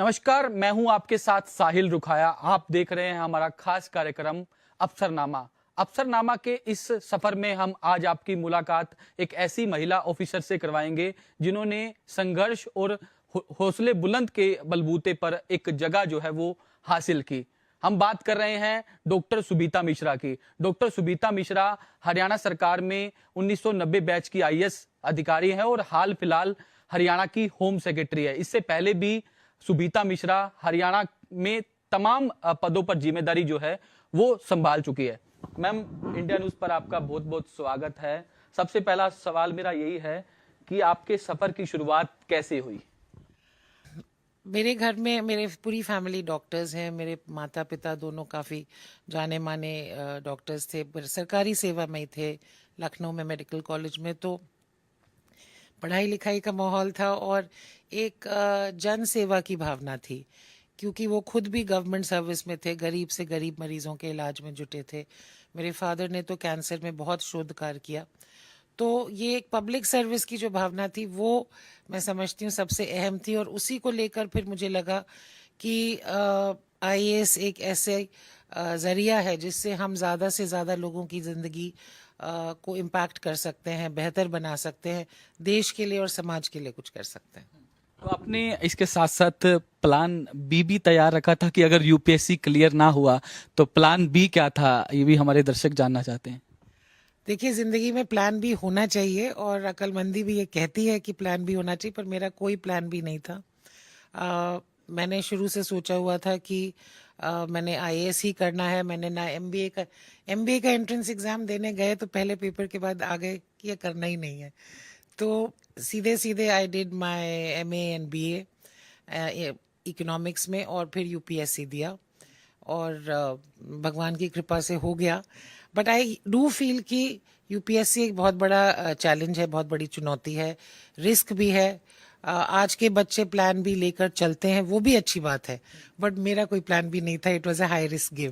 नमस्कार, मैं हूं आपके साथ साहिल रुखाया। आप देख रहे हैं हमारा खास कार्यक्रम अफसरनामा। अफसरनामा के इस सफर में हम आज आपकी मुलाकात एक ऐसी महिला ऑफिसर से करवाएंगे जिन्होंने संघर्ष और हौसले बुलंद के बलबूते पर एक जगह जो है वो हासिल की। हम बात कर रहे हैं डॉक्टर सुबीता मिश्रा की। डॉक्टर सुबीता मिश्रा हरियाणा सरकार में 1990 बैच की आईएएस अधिकारी हैं और हाल फिलहाल हरियाणा की होम सेक्रेटरी है। इससे पहले भी सुबीता मिश्रा हरियाणा में तमाम पदों पर जिम्मेदारी जो है वो संभाल चुकी है। मैम, इंडिया न्यूज पर आपका बहुत बहुत स्वागत है। सबसे पहला सवाल मेरा यही है कि आपके सफर की शुरुआत कैसे हुई? मेरे घर में मेरे पूरी फैमिली डॉक्टर्स हैं। मेरे माता पिता दोनों काफ़ी जाने माने डॉक्टर्स थे, पर सरकारी सेवा में ही थे, लखनऊ में मेडिकल कॉलेज में। तो पढ़ाई लिखाई का माहौल था और एक जन सेवा की भावना थी, क्योंकि वो खुद भी गवर्नमेंट सर्विस में थे, गरीब से गरीब मरीजों के इलाज में जुटे थे। मेरे फादर ने तो कैंसर में बहुत शोध कार्य किया। तो ये एक पब्लिक सर्विस की जो भावना थी वो मैं समझती हूँ सबसे अहम थी, और उसी को लेकर फिर मुझे लगा कि आईएएस एक ऐसे ज़रिया है जिससे हम ज़्यादा से ज़्यादा लोगों की ज़िंदगी को इम्पैक्ट कर सकते हैं, बेहतर बना सकते हैं, देश के लिए और समाज के लिए कुछ कर सकते हैं। तो आपने इसके साथ साथ प्लान बी भी तैयार रखा था कि अगर यूपीएससी क्लियर ना हुआ तो प्लान बी क्या था, ये भी हमारे दर्शक जानना चाहते हैं। देखिए, ज़िंदगी में प्लान बी होना चाहिए और अक्लमंदी भी ये कहती है कि प्लान बी होना चाहिए, पर मेरा कोई प्लान बी नहीं था। मैंने शुरू से सोचा हुआ था कि मैंने आईएएस ही करना है। मैंने ना एमबीए का एंट्रेंस एग्ज़ाम देने गए तो पहले पेपर के बाद आ गए कि ये करना ही नहीं है। तो सीधे सीधे I did my MA and BA economics में, और फिर यूपीएससी दिया और भगवान की कृपा से हो गया। बट आई डू फील कि यूपीएससी एक बहुत बड़ा चैलेंज है, बहुत बड़ी चुनौती है, रिस्क भी है। आज के बच्चे प्लान भी लेकर चलते हैं, वो भी अच्छी बात है, बट मेरा कोई प्लान भी नहीं था। It was a high risk game.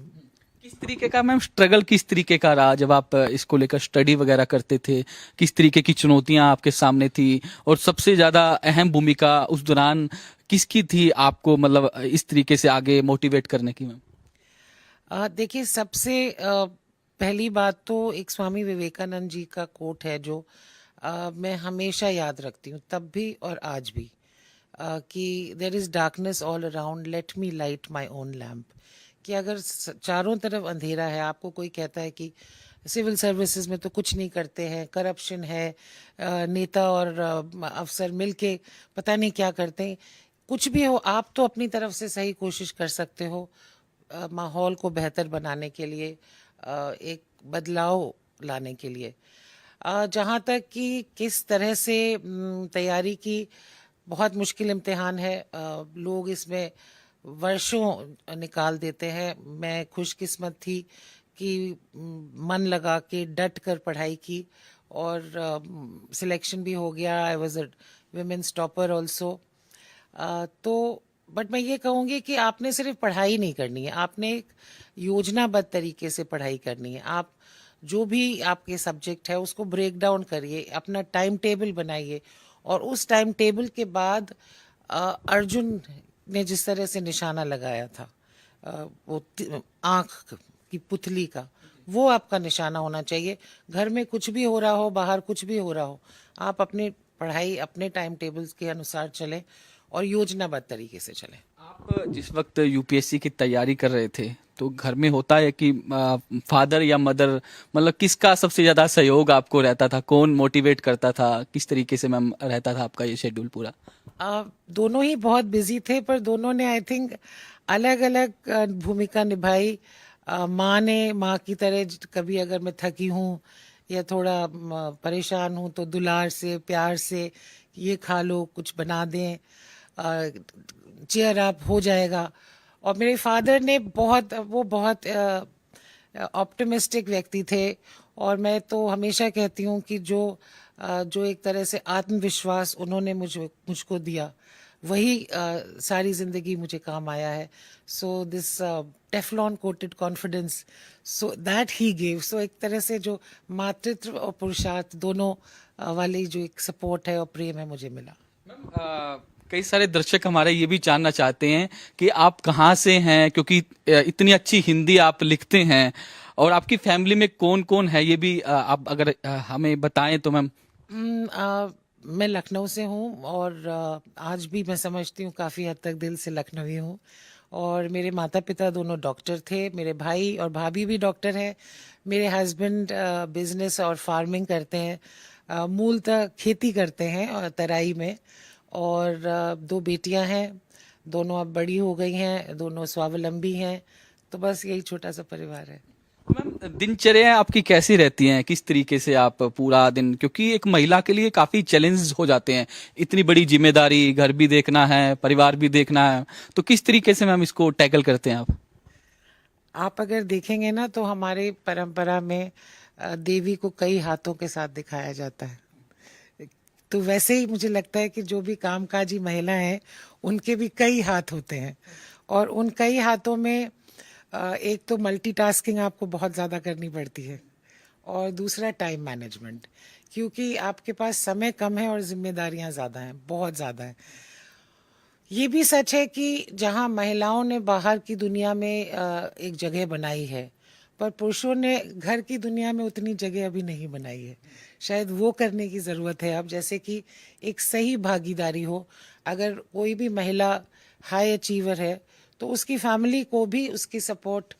किस तरीके का मैम स्ट्रगल, किस तरीके का रहा जब आप इसको लेकर स्टडी वगैरह करते थे? किस तरीके की चुनौतियां आपके सामने थी और सबसे ज्यादा अहम भूमिका उस दौरान किसकी थी आपको, मतलब इस तरीके से आगे मोटिवेट करने की? मैम, देखिए, सबसे पहली बात तो एक स्वामी विवेकानंद जी का कोट है जो मैं हमेशा याद रखती हूँ, तब भी और आज भी, कि there is darkness all around, let me light my own lamp. कि अगर चारों तरफ अंधेरा है, आपको कोई कहता है कि सिविल सर्विसेज में तो कुछ नहीं करते हैं, करप्शन है, नेता और अफसर मिलके पता नहीं क्या करते हैं, कुछ भी हो, आप तो अपनी तरफ से सही कोशिश कर सकते हो माहौल को बेहतर बनाने के लिए, एक बदलाव लाने के लिए। जहाँ तक कि किस तरह से तैयारी की, बहुत मुश्किल इम्तिहान है। लोग इसमें वर्षों निकाल देते हैं। मैं खुशकिस्मत थी कि मन लगा के डट कर पढ़ाई की और सिलेक्शन भी हो गया। I was a women's topper also. तो बट मैं ये कहूँगी कि आपने सिर्फ पढ़ाई नहीं करनी है, आपने एक योजनाबद्ध तरीके से पढ़ाई करनी है। आप जो भी आपके सब्जेक्ट है उसको ब्रेक डाउन करिए, अपना टाइम टेबल बनाइए, और उस टाइम टेबल के बाद अर्जुन ने जिस तरह से निशाना लगाया था, वो आँख की पुतली का, वो आपका निशाना होना चाहिए। घर में कुछ भी हो रहा हो, बाहर कुछ भी हो रहा हो, आप अपनी पढ़ाई अपने टाइम टेबल्स के अनुसार चलें और योजनाबद्ध तरीके से चलें। आप जिस वक्त यूपीएससी की तैयारी कर रहे थे तो घर में होता है कि फादर या मदर, मतलब किसका सबसे ज्यादा सहयोग आपको रहता था? कौन मोटिवेट करता था? किस तरीके से मैम रहता था आपका ये शेड्यूल पूरा? दोनों ही बहुत बिजी थे, पर दोनों ने आई थिंक अलग अलग भूमिका निभाई। माँ ने माँ की तरह कभी अगर मैं थकी हूँ या थोड़ा परेशान हूँ तो दुलार से, प्यार से, ये खा लो, कुछ बना दें, चेयर अप हो जाएगा। और मेरे फादर ने बहुत ऑप्टिमिस्टिक व्यक्ति थे, और मैं तो हमेशा कहती हूँ कि जो एक तरह से आत्मविश्वास उन्होंने मुझको दिया, वही सारी ज़िंदगी मुझे काम आया है। So this Teflon coated confidence, so that he give. So एक तरह से जो मातृत्व और पुरुषार्थ दोनों वाली जो एक सपोर्ट है और प्रेम है मुझे मिला। मैम, कई सारे दर्शक हमारे ये भी जानना चाहते हैं कि आप कहाँ से हैं, क्योंकि इतनी अच्छी हिंदी आप लिखते हैं, और आपकी फैमिली में कौन कौन है ये भी आप अगर हमें बताएं तो मैम। मैं लखनऊ से हूँ और आज भी मैं समझती हूँ काफ़ी हद तक दिल से लखनवी हूँ। और मेरे माता पिता दोनों डॉक्टर थे, मेरे भाई और भाभी भी डॉक्टर हैं। मेरे हस्बैंड बिजनेस और फार्मिंग करते हैं, मूलतः खेती करते हैं और तराई में। और दो बेटियां हैं, दोनों अब बड़ी हो गई हैं, दोनों स्वावलंबी हैं। तो बस यही छोटा सा परिवार है। मैम, दिनचर्या आपकी कैसी रहती हैं, किस तरीके से आप पूरा दिन, क्योंकि एक महिला के लिए काफी चैलेंज हो जाते हैं, इतनी बड़ी जिम्मेदारी, घर भी देखना है, परिवार भी देखना है, तो किस तरीके से मैम इसको टैकल करते हैं आप अगर देखेंगे ना तो हमारे परंपरा में देवी को कई हाथों के साथ दिखाया जाता है। तो वैसे ही मुझे लगता है कि जो भी कामकाजी महिला हैं उनके भी कई हाथ होते हैं। और उन कई हाथों में एक तो मल्टीटास्किंग आपको बहुत ज़्यादा करनी पड़ती है, और दूसरा टाइम मैनेजमेंट, क्योंकि आपके पास समय कम है और जिम्मेदारियां ज़्यादा हैं, बहुत ज़्यादा है। ये भी सच है कि जहां महिलाओं ने बाहर की दुनिया में एक जगह बनाई है, पर पुरुषों ने घर की दुनिया में उतनी जगह अभी नहीं बनाई है। शायद वो करने की ज़रूरत है अब, जैसे कि एक सही भागीदारी हो। अगर कोई भी महिला हाई अचीवर है तो उसकी फैमिली को भी उसकी सपोर्ट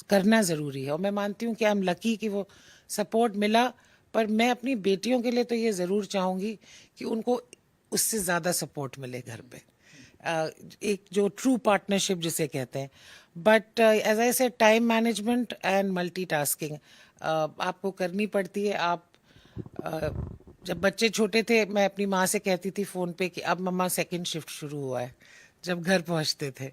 करना ज़रूरी है। और मैं मानती हूँ कि आई एम लकी कि वो सपोर्ट मिला। पर मैं अपनी बेटियों के लिए तो ये ज़रूर चाहूँगी कि उनको उससे ज़्यादा सपोर्ट मिले घर पे, एक जो ट्रू पार्टनरशिप जिसे कहते हैं। बट एज आई से टाइम मैनेजमेंट एंड मल्टीटास्किंग आपको करनी पड़ती है। आप जब बच्चे छोटे थे मैं अपनी माँ से कहती थी फ़ोन पे कि अब मम्मा सेकंड शिफ्ट शुरू हुआ है, जब घर पहुँचते थे,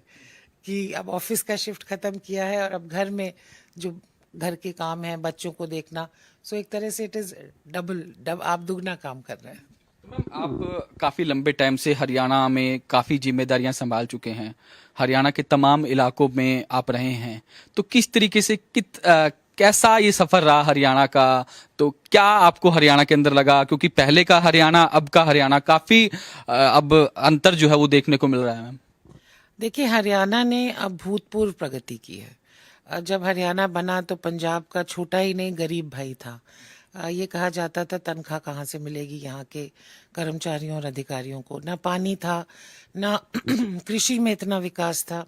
कि अब ऑफिस का शिफ्ट ख़त्म किया है और अब घर में जो घर के काम हैं, बच्चों को देखना। सो एक तरह से इट इज़ डबल आप दुगना काम कर रहे हैं। तो मैम, आप काफी लंबे टाइम से हरियाणा में काफी जिम्मेदारियां संभाल चुके हैं, हरियाणा के तमाम इलाकों में आप रहे हैं, तो किस तरीके से कैसा ये सफर रहा हरियाणा का, तो क्या आपको हरियाणा के अंदर लगा, क्योंकि पहले का हरियाणा अब का हरियाणा काफी अब अंतर जो है वो देखने को मिल रहा है मैम। देखिए, हरियाणा ने अब भूतपूर्व प्रगति की है। जब हरियाणा बना तो पंजाब का छोटा ही नहीं गरीब भाई था। ये कहा जाता था तनख्वाह कहाँ से मिलेगी यहाँ के कर्मचारियों और अधिकारियों को। ना पानी था, ना कृषि में इतना विकास था,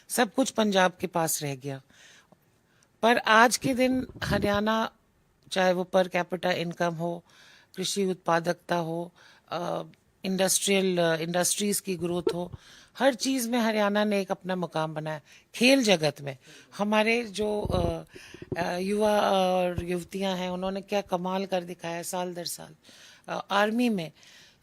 सब कुछ पंजाब के पास रह गया। पर आज के दिन हरियाणा, चाहे वो पर कैपिटा इनकम हो, कृषि उत्पादकता हो, इंडस्ट्रीज की ग्रोथ हो, हर चीज़ में हरियाणा ने एक अपना मुकाम बनाया। खेल जगत में हमारे जो युवा और युवतियां हैं उन्होंने क्या कमाल कर दिखाया साल दर साल। आर्मी में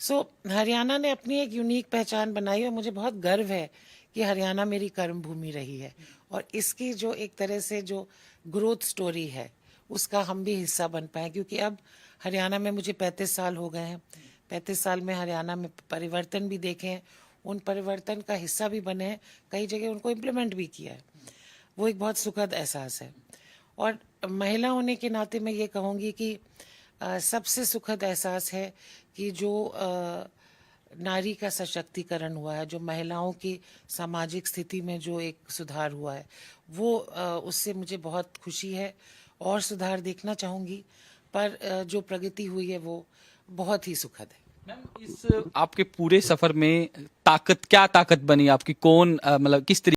सो हरियाणा ने अपनी एक यूनिक पहचान बनाई और मुझे बहुत गर्व है कि हरियाणा मेरी कर्म भूमि रही है। और इसकी जो एक तरह से जो ग्रोथ स्टोरी है उसका हम भी हिस्सा बन पाए, क्योंकि अब हरियाणा में मुझे 35 साल हो गए हैं। 35 साल में हरियाणा में परिवर्तन भी देखे हैं, उन परिवर्तन का हिस्सा भी बने हैं, कई जगह उनको इम्प्लीमेंट भी किया है। वो एक बहुत सुखद एहसास है। और महिला होने के नाते मैं ये कहूँगी कि सबसे सुखद एहसास है कि जो नारी का सशक्तिकरण हुआ है, जो महिलाओं की सामाजिक स्थिति में जो एक सुधार हुआ है, वो उससे मुझे बहुत खुशी है। और सुधार देखना चाहूँगी, पर जो प्रगति हुई है वो बहुत ही सुखद है। मैम, इस आपके पूरे सफर में क्या ताकत बनी आपकी, कौन मतलब किस तरीके